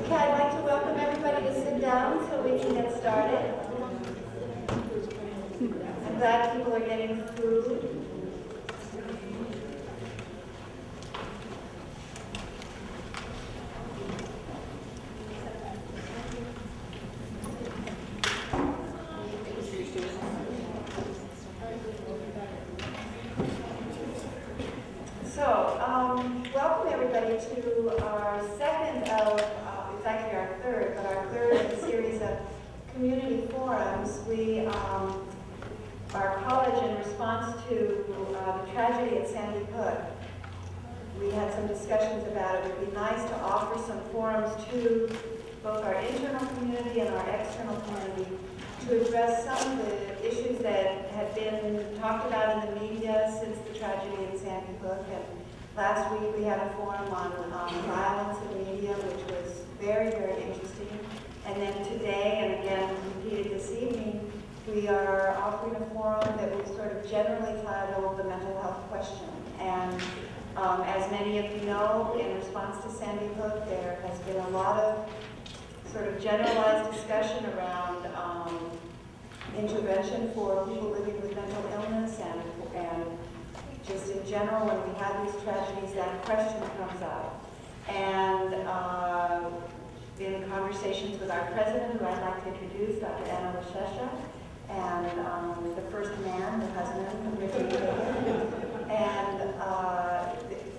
Okay, I'd like to welcome everybody to sit down so we can get started. I'm glad people are getting food. Welcome everybody to our second of, it's actually our third, but our third of a series of community forums. We, our college, in response to the tragedy at Sandy Hook, we had some discussions about it. It would be nice to offer some forums to both our internal community and our external community to address some of the issues that had been talked about in the media since the tragedy at Sandy Hook. And last week we had a forum on violence in media, which was very, very interesting. And then today, and again repeated this evening, we are offering a forum that will sort of generally tackle the mental health question. And as many of you know, in response to Sandy Hook, there has been a lot of sort of generalized discussion around intervention for people living with mental illness, and just in general, when we have these tragedies, that question comes up. And in conversations with our president, who I'd like to introduce, Dr. Anna Lashesha, and the first man, the husband of Richard Taylor, and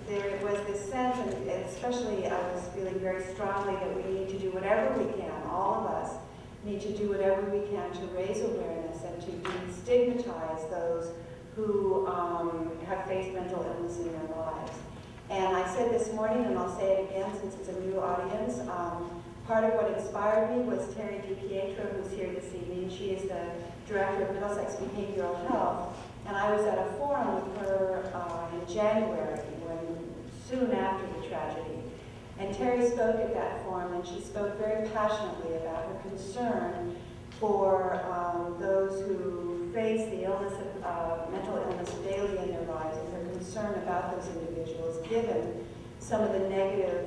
there was this sense, and especially I was feeling very strongly that we need to do whatever we can, all of us need to do whatever we can to raise awareness and to destigmatize those who have faced mental illness in their lives. And I said this morning, and I'll say it again since it's a new audience, part of what inspired me was Terry DiPietro, who's here this evening. She is the director of Middlesex Behavioral Health, and I was at a forum with her in January, soon after the tragedy. And Terry spoke at that forum, and she spoke very passionately about her concern for those who face the illness of mental illness daily in their lives, and her concern about those individuals, given some of the negative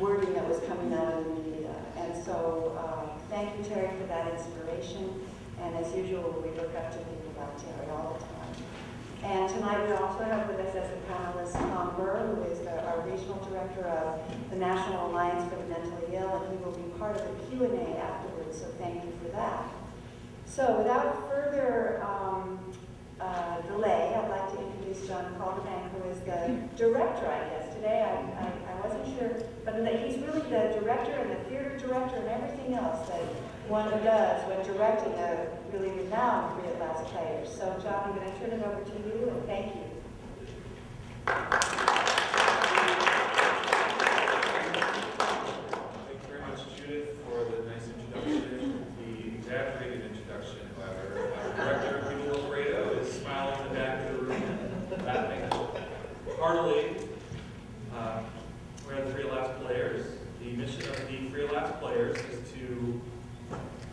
wording that was coming out of the media. And so thank you, Terry, for that inspiration. And as usual, we look up to people like Terry all the time. And tonight we also have with us as a panelist Tom Burr, who is our regional director of the National Alliance for the Mentally Ill, and he will be part of the Q&A afterwards, so thank you for that. So without further delay, I'd like to introduce John Calderbank, who is the director, I guess. Today I wasn't sure, but he's really the director and the theater director and everything else that one does when directing a really renowned Three at Last players. So John, I'm going to turn it over to you, and thank you. Thank you very much, Judith, for the nice introduction, the exaggerated introduction. However, our director, Peter Wilfredo, is smiling in the back of the room and laughing heartily. We're the Three Last Players. The mission of the Three Last Players is to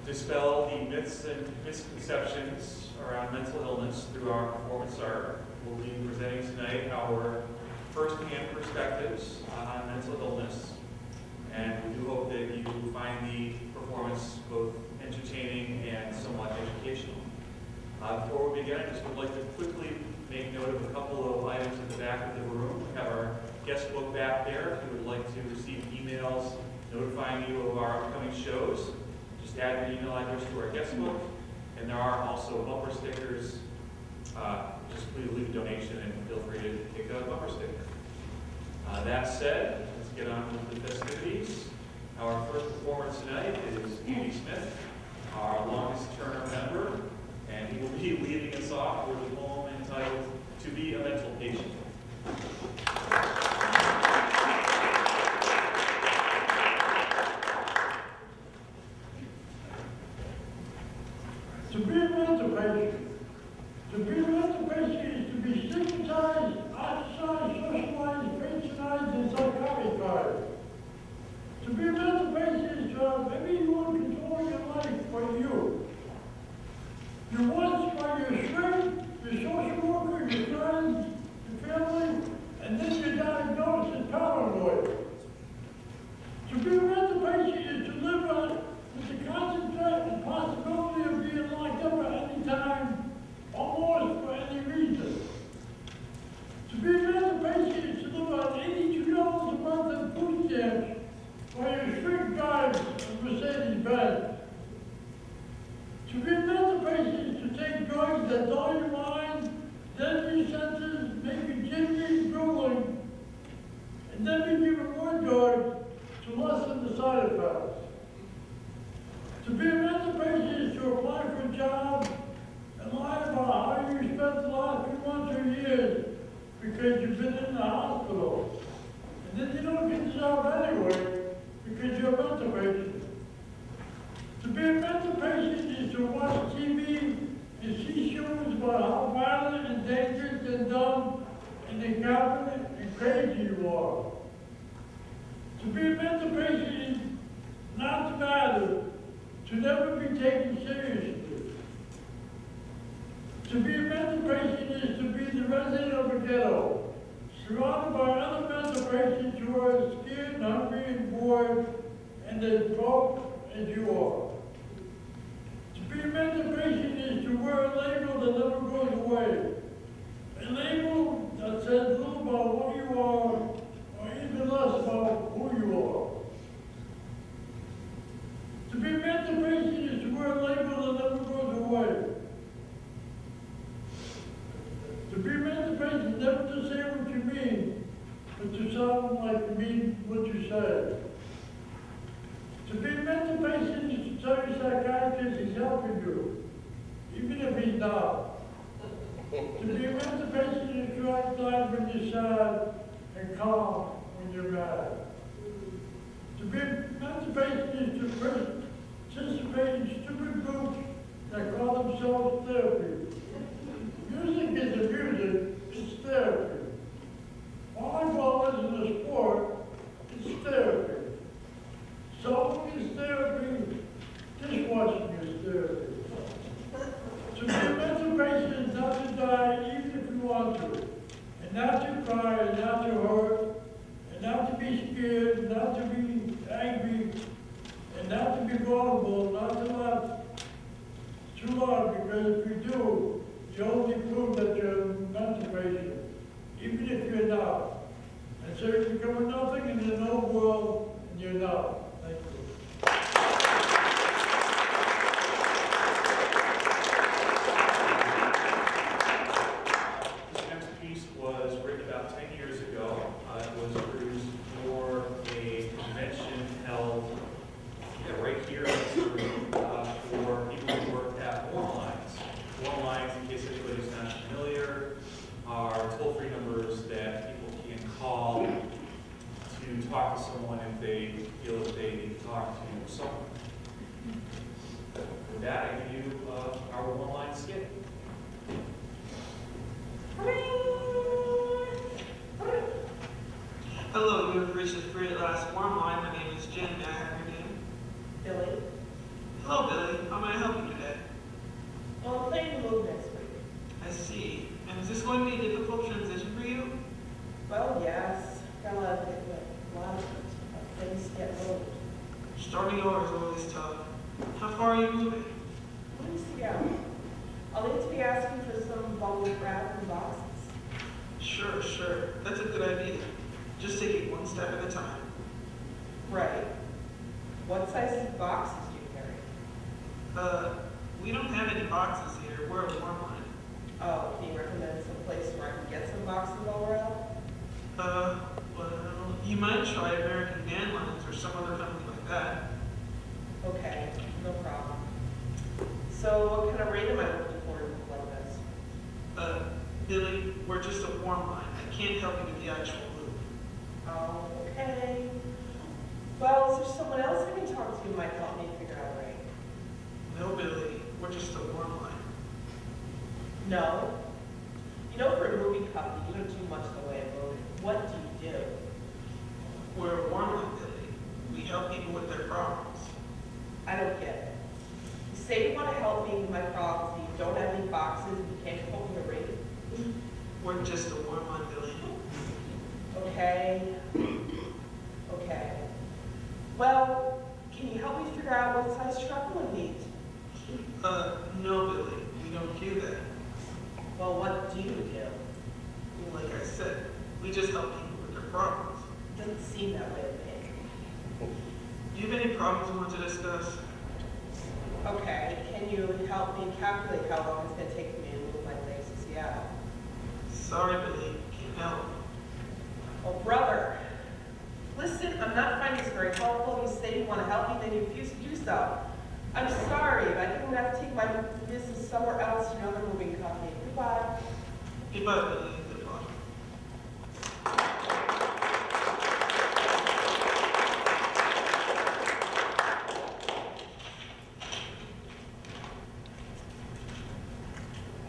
dispel the myths and misconceptions around mental illness through our performance art. We'll be presenting tonight our first-hand perspectives on mental illness, and we do hope that you find the performance both entertaining and somewhat educational. Before we begin, I just would like to quickly make note of a couple of items at the back of the room. We have our guest book back there. If you would like to receive emails notifying you of our upcoming shows, just add your email address to our guest book. And there are also bumper stickers. Just please leave a donation and feel free to take a bumper sticker. That said, let's get on with the festivities. Our first performer tonight is Andy Smith, our longest term member, and he will be leading us off with a poem entitled "To Be a Mental Patient." To be a mental patient. To be a mental patient is to be stigmatized, ostracized, socialized, patronized, and psychoticized. To be a mental patient is to have everyone controlling your life but you. You're watched by your shrink, your social worker, your friends, your to lessen the side effects. To be a mental patient is to apply for a job and lie about how you spent the last few months or years because you've been in the hospital. And then you don't get the job anyway because you're a mental patient. To be a mental patient is to watch TV and see shows about how violent and dangerous and dumb and incompetent and crazy you are. To be a mental patient is not to matter, to never be taken seriously. To be a mental patient is to be the resident of a ghetto, surrounded by other mental patients who are scared, hungry, and bored, and as broke as you are. To be a mental patient is to wear a label that never goes away. A label that says little about what you are, or even less about who you are. To be a mental patient is to wear a label that never goes away. To be a mental patient is never to say what you mean, but to sound like you mean what you say. To be a mental patient is to tell your psychiatrist he's helping you, even if he's not. To be a mental patient is to act like when you're sad and calm when you're mad. To be a mental patient is to participate in stupid groups that call themselves therapy. Music isn't music, it's therapy. Volleyball isn't a sport, it's therapy. Sewing is therapy, dishwashing is therapy. To be a mental patient is not to die even if you want to, and not to cry, and not to hurt, and not to be scared, not to be angry, and not to be vulnerable, not to laugh too loud, because if you do, you only prove that you're a mental patient, even if you're not. And so you become a nothing in the known world, and you're not. Thank you. This next piece was written about 10 years ago. It was produced for a convention held right here in this room for people who work at Warm Lines. Warm Lines, in case anybody's not familiar, are toll-free numbers that people can call to talk to someone if they feel that they need to talk to someone. With that, I give you our Warm Line skit. Hello, you have reached the free at last Warm Line. My name is Jen. May I have your name? Billy, Hello, Billy. How may I help you today? well, I'm planning to move next week. I see. And is this going to be a difficult transition for you? Well, yes, got a lot of things to get moved. Starting over is always tough. How far are you moving? Ways to go. I'll need to be asking for some bubble wrap and boxes. Sure. That's a good idea. Just take it one step at a time. Right. What size boxes do you carry? We don't have any boxes here. We're a Warm Line. Oh, can you recommend some place where I can get some boxes of bubble wrap? Well, you might try American Van Lines or some other company like that. Okay, no problem. So what kind of rate am I looking for to move like this? Billy, we're just a Warm Line. I can't help you with the actual move. Oh, okay. Well, is there someone else I can talk to who might help me figure out a rate? No, Billy. We're just a Warm Line. No. You know, for a movie company, you don't do much in the way of moving. What do you do? We're a Warm Line, Billy. We help people with their problems. I don't get it. You say you want to help me with my problems, but you don't have any boxes, and you can't come up with a rate. We're just a Warm Line, Billy. Okay. Okay. Well, can you help me figure out what size truck we'll need? No, Billy. We don't do that. Well, what do you do? Like I said, we just help people with their problems. Doesn't seem that way to me. Do you have any problems you want to discuss? Okay, can you help me calculate how long it's going to take me to move my things to Seattle? Sorry, Billy. Can't help. Oh, brother, listen, I'm not finding this very helpful. so. I'm sorry, but I think I'm gonna have to take my business somewhere else to another moving company. Goodbye. Goodbye.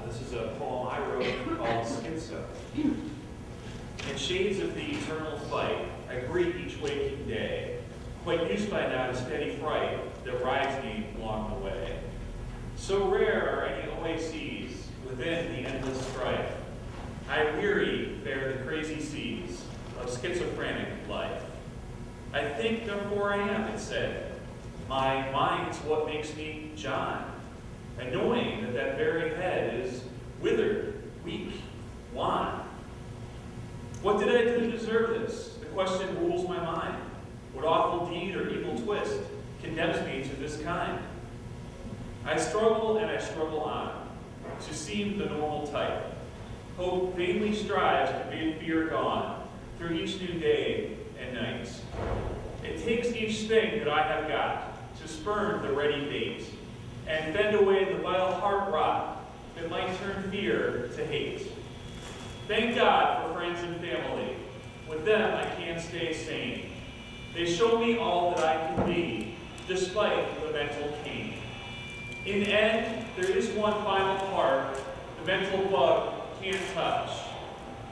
This is a poem I wrote called Schizo. In shades of the eternal fight, I greet each waking day, quite used by now to steady fright that rides me along the way. So rare are any oases within the endless strife. I weary fare the crazy seas of schizophrenic life. I think, therefore I am, it said. My mind's what makes me John. Annoying that that very head is withered, weak, wan. What did I do to deserve this? The question rules my mind. What awful deed or evil twist condemns me to this kind? I struggle and I struggle on to seem the normal type. Hope vainly strives to bid fear gone through each new day and night. It takes each thing that I have got to spurn the ready bait and fend away the vile heart rot that might turn fear to hate. Thank God for friends and family. With them I can stay sane. They show me all that I can be, despite the mental pain. In end, there is one final part the mental bug can't touch.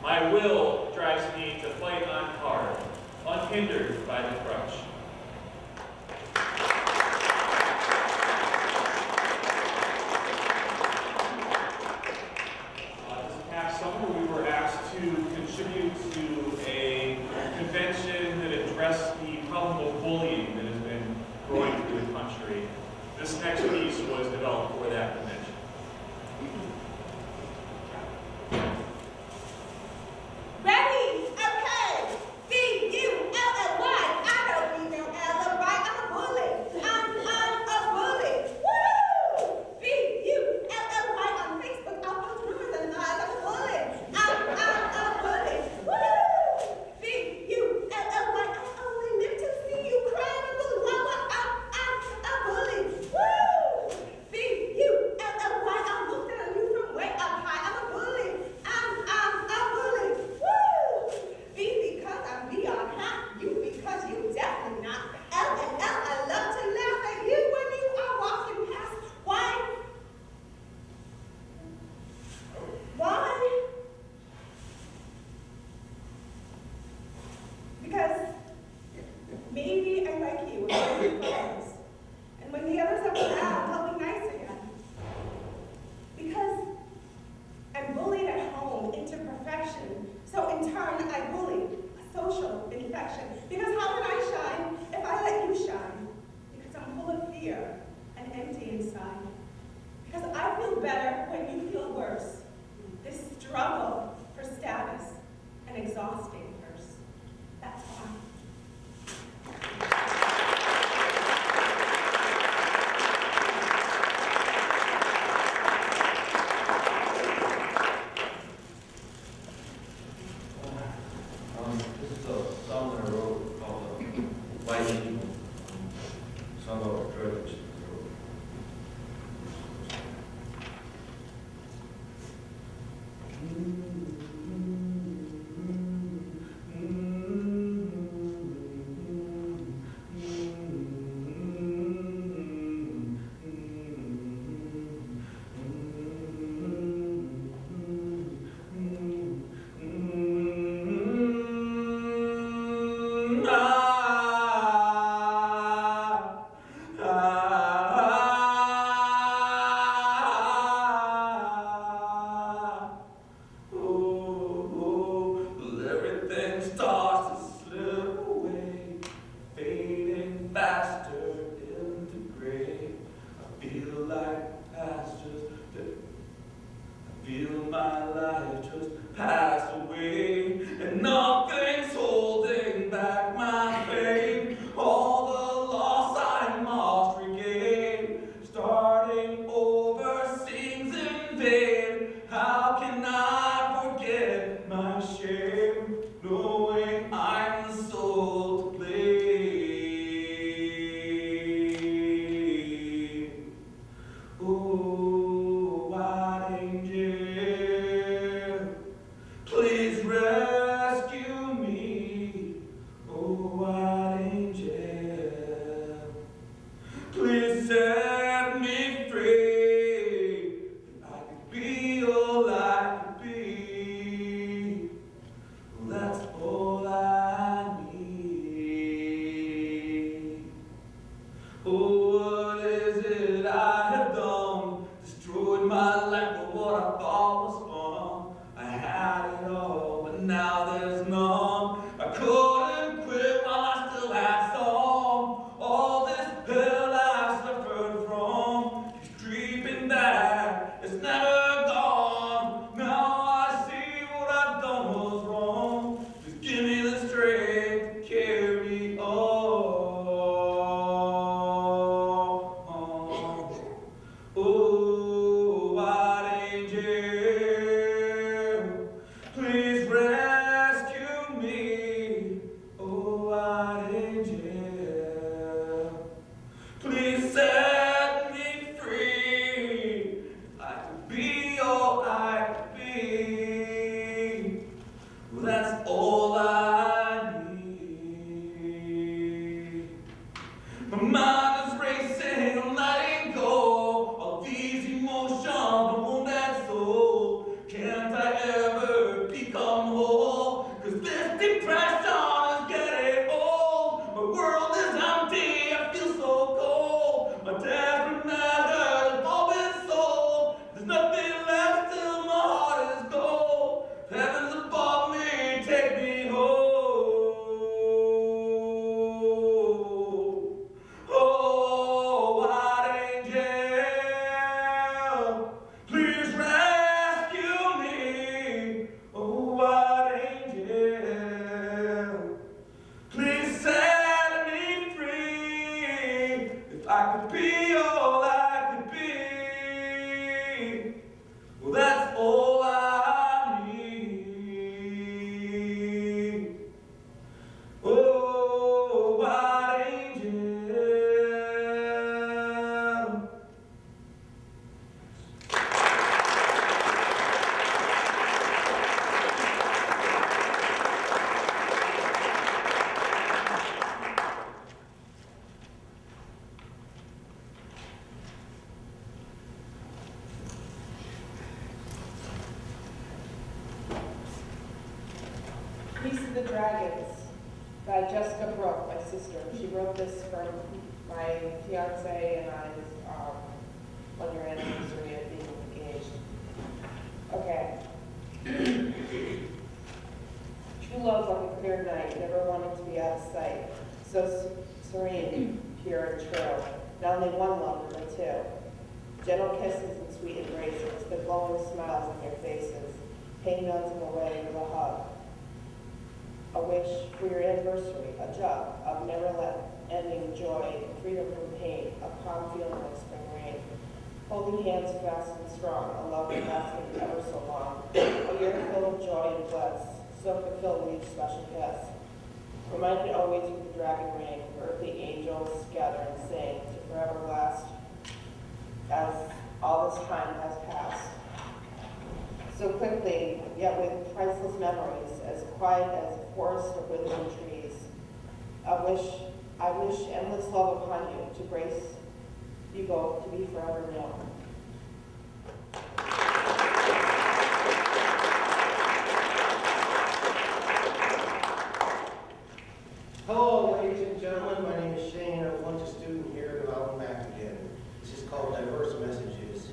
My will drives me to fight on hard, unhindered by the crutch. This past summer, we were asked to contribute to a convention that addressed the problem of bullying that has been growing through the country. This next piece was developed for that convention. Ready? Okay. B-U-L-L-Y. I don't need My mind is racing, I'm letting go of these emotions, the wounded soul. Can't I ever become whole? 'Cause this depression is getting old. My world is empty, I feel so cold. My desperate measures have all been sold. There's nothing left till my heart is gold. Heaven's above me, take me home. Oh, what angel, please rescue me. Oh, what angel, please set me free. If I could be all I could be, well, that's all I need. Oh, what angel. Peace of the Dragons by Jessica Brooke, my sister. She wrote this for my fiance and I's 1-year anniversary of being engaged. Okay. True love like a clear night, never wanting to be out of sight. So serene, pure and true. Not only one lover, but two. Gentle kisses and sweet embraces, the glowing smiles on their faces. Pain melts them away with a hug. A wish for your anniversary, a jug of never-ending joy, freedom from pain, a calm feeling like spring rain. Holding hands fast and strong, a love lasting ever so long. A year full of joy and bliss, so fulfilled with each special kiss. Reminded always with the dragon ring, earthly angels gather and sing to forever last, as all this time has passed. So quickly, yet with priceless memories, as quiet as a forest of withering trees. I wish endless love upon you to grace you both to be forever known. Hello, ladies and gentlemen. My name is Shane. I'm once a student here, but I'm back again. This is called Diverse Messages.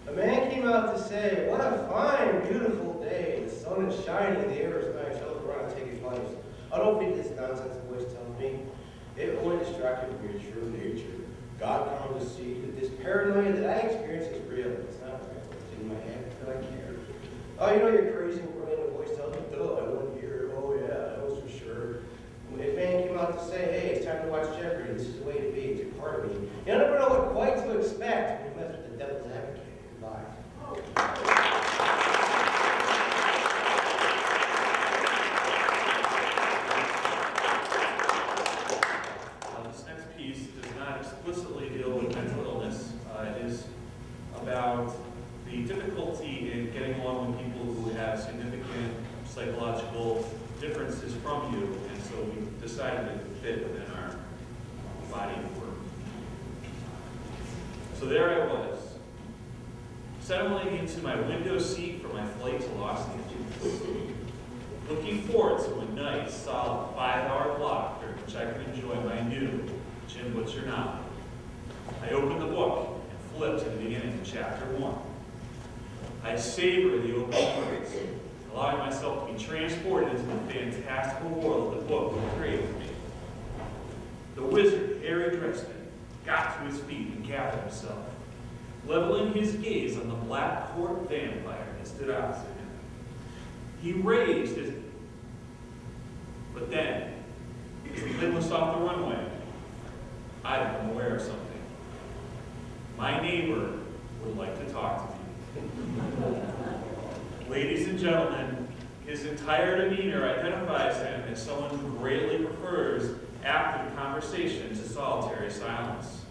A man came out to say, "What a fine, beautiful day. The sun is shining, the air is nice. I look around and take his life. I don't think this nonsense the voice telling me. It only distracted from your true nature. God comes to see that this paranoia that I experience is real. It's not real. It's in my head that I care. Oh, you know you're crazy when the voice tells me, duh, I wouldn't hear it. Oh, yeah, that was for sure." If man came out to say, "Hey, it's time to watch Jeopardy. This is the way to be. It's a part of me." You never know what quite to expect when you mess with the devil's advocate. Goodbye. This next piece does not explicitly deal with mental illness. It is about the difficulty in getting along with people who have significant psychological differences from you, and so we decided it would fit within our body of work. So there I was, settling into my window seat for my flight to Los Angeles, looking forward to a nice, solid 5-hour block during which I could enjoy my new Jim Butcher novel. I opened the book and flipped to the beginning of chapter 1. I savored the opening words, allowing myself to be transported into the fantastical world the book would create for me. The wizard, Harry Dresden, got to his feet and gathered himself, leveling his gaze on the black court vampire that stood opposite him. He raised his... But then, as the plane was off the runway, I became aware of something. My neighbor would like to talk to me. Ladies and gentlemen, his entire demeanor identifies him as someone who greatly prefers active conversation to solitary silence.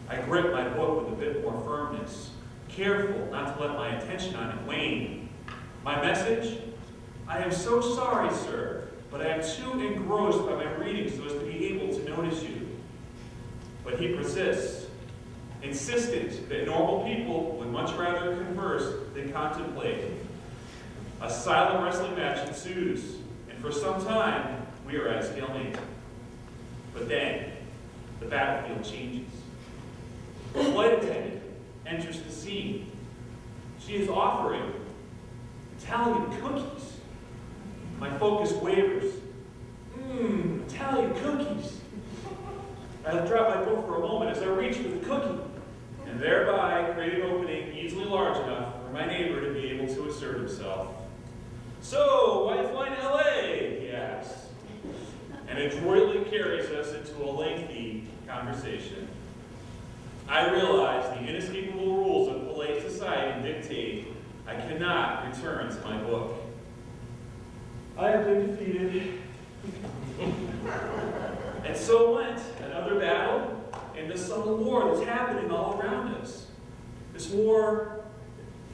I grip my book with a bit more firmness, careful not to let my attention on it wane. My message? I am so sorry, sir, but I am too engrossed by my reading so as to be able to notice you. But he persists, insistent that normal people would much rather converse than contemplate. A silent wrestling match ensues, and for some time, we are at a stalemate. But then, the battlefield changes. The flight attendant enters the scene. She is offering Italian cookies. My focus wavers. Italian cookies. I drop my book for a moment as I reach for the cookie, and thereby create an opening easily large enough for my neighbor to be able to assert himself. "So, why fly to LA?" he asks, and adroitly carries us into a lengthy conversation. I realize the inescapable rules of polite society dictate I cannot return to my book. I have been defeated. And so went another battle in the subtle war that's happening all around us. This war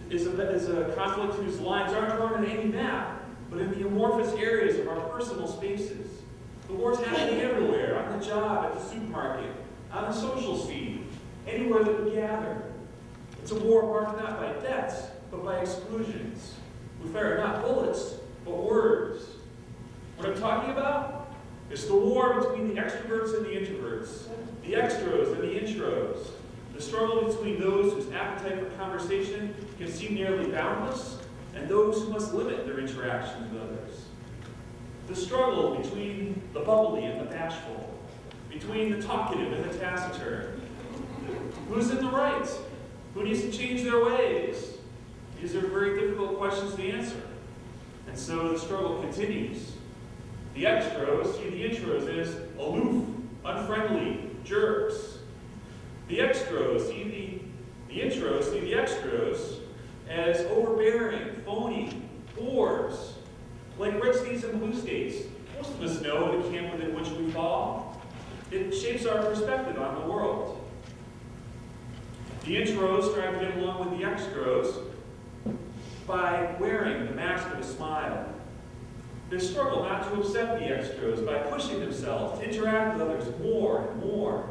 is a conflict whose lines aren't drawn on any map, but in the amorphous areas of our personal spaces. The war's happening everywhere, on the job, at the supermarket, on the social scene, anywhere that we gather. It's a war marked not by deaths, but by exclusions. We fire not bullets, but words. What I'm talking about is the war between the extroverts and the introverts, the extros and the intros, the struggle between those whose appetite for conversation can seem nearly boundless and those who must limit their interactions with others. The struggle between the bubbly and the bashful, between the talkative and the taciturn. Who's in the right? Who needs to change their ways? These are very difficult questions to answer. And so the struggle continues. The extros see the intros as aloof, unfriendly, jerks. The extros see the intros see the extros as overbearing, phony, bores. Like red states and blue states, most of us know the camp within which we fall. It shapes our perspective on the world. The intros strive to get along with the extros by wearing the mask of a smile. They struggle not to upset the extros by pushing themselves to interact with others more and more.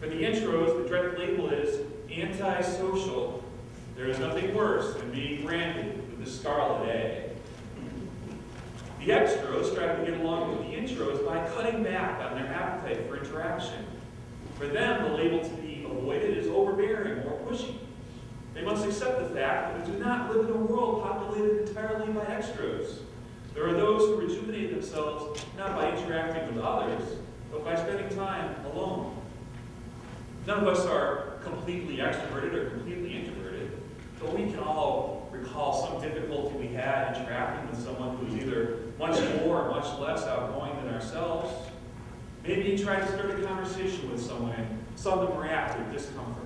For the intros, the dreaded label is antisocial. There is nothing worse than being branded with the scarlet A. The extros strive to get along with the intros by cutting back on their appetite for interaction. For them, the label to be avoided is overbearing or pushy. They must accept the fact that we do not live in a world populated entirely by extros. There are those who rejuvenate themselves not by interacting with others, but by spending time alone. None of us are completely extroverted or completely introverted, but we can all recall some difficulty we had interacting with someone who's either much more or much less outgoing than ourselves. Maybe you tried to start a conversation with someone and saw them react with discomfort.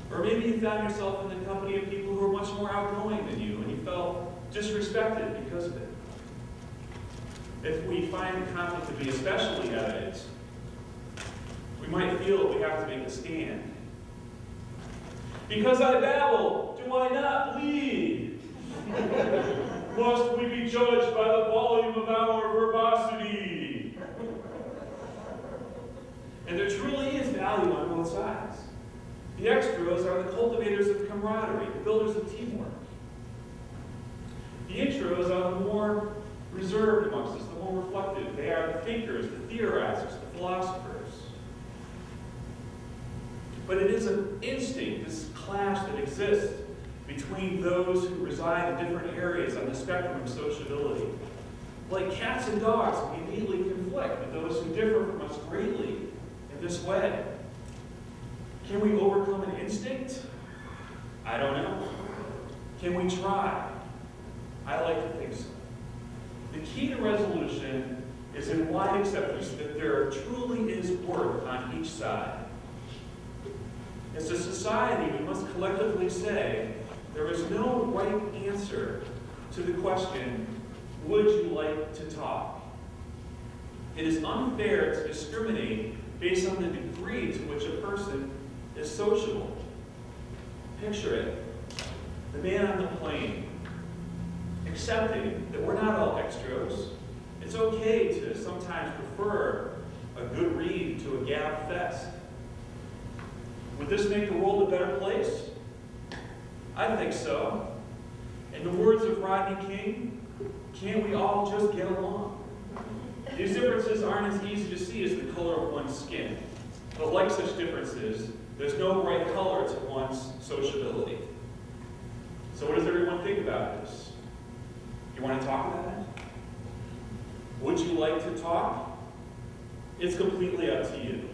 Or maybe you found yourself in the company of people who are much more outgoing than you and you felt disrespected because of it. If we find the conflict to be especially evident, we might feel that we have to make a stand. Because I babble, do I not lead? Must we be judged by the volume of our verbosity? And there truly is value on both sides. The extros are the cultivators of camaraderie, the builders of teamwork. The intros are the more reserved amongst us, the more reflective. They are the thinkers, the theorizers, the philosophers. But it is an instinct, this clash that exists between those who reside in different areas on the spectrum of sociability. Like cats and dogs, we immediately conflict with those who differ from us greatly in this way. Can we overcome an instinct? I don't know. Can we try? I like to think so. The key to resolution is in wide acceptance that there truly is worth on each side. As a society, we must collectively say there is no right answer to the question, would you like to talk? It is unfair to discriminate based on the degree to which a person is sociable. Picture it. The man on the plane, accepting that we're not all extros. It's okay to sometimes prefer a good read to a gab fest. this make the world a better place? I think so. In the words of Rodney King, can't we all just get along? These differences aren't as easy to see as the color of one's skin. But like such differences, there's no right color to one's sociability. So what does everyone think about this? You want to talk about it? Would you like to talk? It's completely up to you.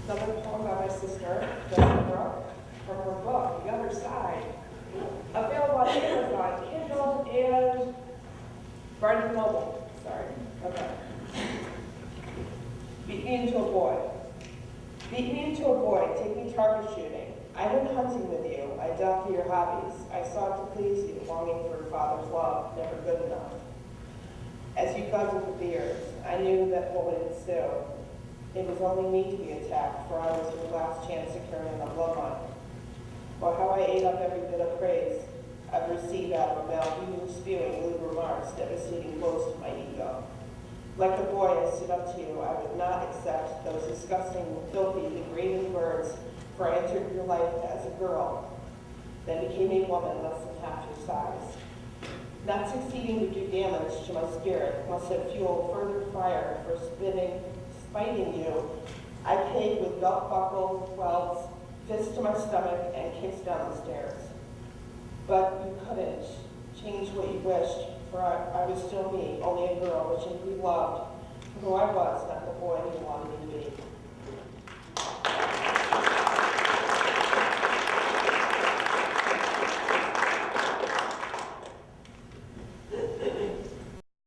Another poem by my sister, Jessica Brooke, from her book, The Other Side. Available on Amazon, Kindle, and Barnes and Noble. Sorry. Okay. Beat me into a boy. Beat me into a boy. Take me target shooting. I went hunting with you. I dug for your hobbies. I sought to please you, longing for a father's love, never good enough. As you guzzled the beers, I knew that what would ensue. It was only me to be attacked, for I was your last chance to carry on the bloodline. Or how I ate up every bit of praise I've received out of a mouth, even spewing lewd remarks, devastating blows to my ego. Like a boy, I stood up to you. I would not accept those disgusting, filthy, degrading words, for I entered your life as a girl, then became a woman less than half your size. Not succeeding to do damage to my spirit must have fueled further fire for spiting you. I paid with belt buckle, welts, fists to my stomach, and kicks down the stairs. But you couldn't change what you wished, for I was still me, only a girl wishing to be loved, for who I was, not the boy you wanted me to be.